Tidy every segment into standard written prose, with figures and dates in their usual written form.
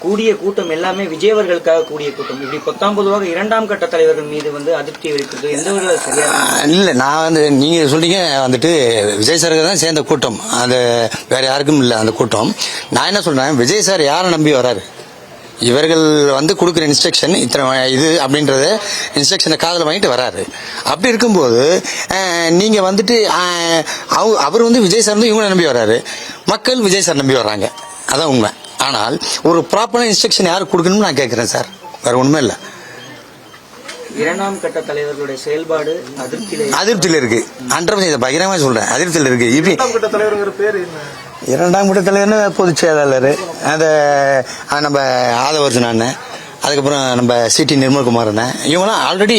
கூடிய கூட்டம் எல்லாமே விஜயவர்களுக்காக கூடிய கூட்டம். இப்படி பொத்தாம்பொதுவாக இரண்டாம் கட்ட தலைவர்கள் மீது அதிருப்தி இருக்கிறது எந்த ஒரு சரியா இல்ல. நான் நீங்க சொல்றீங்க விஜய் சாருக்கு தான் சேர்ந்த கூட்டம், அது வேற யாருக்கும் இல்ல அந்த கூட்டம். நான் என்ன சொல்றேன், விஜய் சார் யாரை நம்பி வராரு? இவர்கள் கொடுக்குற இன்ஸ்ட்ரக்ஷன் இத்தனை இது அப்படின்றத இன்ஸ்ட்ரக்ஷனை காதல வாங்கிட்டு வராரு. அப்படி இருக்கும்போது நீங்க அவர் விஜய் சார் இவங்க நம்பி வராரு, மக்கள் விஜய் சார் நம்பி வர்றாங்க, அதான் உண்மை. ஆனால் ஒரு ப்ராப்பரான இன்ஸ்ட்ரக்ஷன் யாருக்கு கொடுக்கணும்னு நான் கேட்கிறேன் சார், வேற ஒண்ணுமே இல்லை. இரண்டாம் கட்ட தலைவர்களுடைய செயல்பாடு அதிருப்தியில இருக்கு. 100% பகிரமா சொல்றேன், அதிருப்தியில இருக்கு. இரண்டாம் கட்ட தலைவர்னு பொதுச் செயலாளர் நம்ம ஆதவர்ஜன் அண்ணன், அதுக்கப்புறம் நம்ம சிடி நிர்மல்குமார் அண்ணன், இவங்களாம் ஆல்ரெடி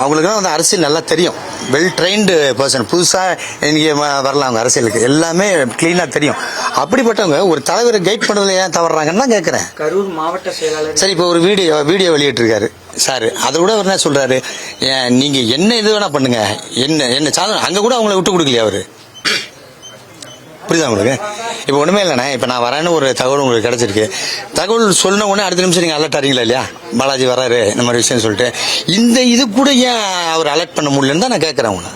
அவங்களுக்குலாம் அரசியல் நல்லா தெரியும். Well trained person. புதுசா இன்னைக்கு வரலாம் அவங்க அரசியலுக்கு, எல்லாமே கிளீனா தெரியும். அப்படிப்பட்டவங்க ஒரு தலைவரை கைட் பண்றதுல ஏன் தவறாங்கன்னு தான் கேட்கிறேன். கரூர் மாவட்ட செயலாளர் சரி, இப்போ ஒரு வீடியோ வெளியிட்டு இருக்காரு சார், அதை கூட அவர் என்ன சொல்றாரு, நீங்க என்ன இது வேணா பண்ணுங்க, என்ன சாதனை, அங்க கூட அவங்களை விட்டு கொடுக்கலையா அவரு? புரியுதா உங்களுக்கு? இப்ப ஒண்ணுமே இல்லைண்ணே, இப்ப நான் வரேன்னு ஒரு தகவல் உங்களுக்கு கிடைச்சிருக்கு, தகவல் சொன்ன உடனே அடுத்த நிமிஷம் நீங்க அலர்ட் ஆறீங்களா இல்லையா, பாலாஜி வராரு இந்த மாதிரி விஷயம் சொல்லிட்டு, இந்த இது கூட ஏன் அவர் அலர்ட் பண்ண முடியலன்னு தான் நான் கேட்கறேன் உங்களை.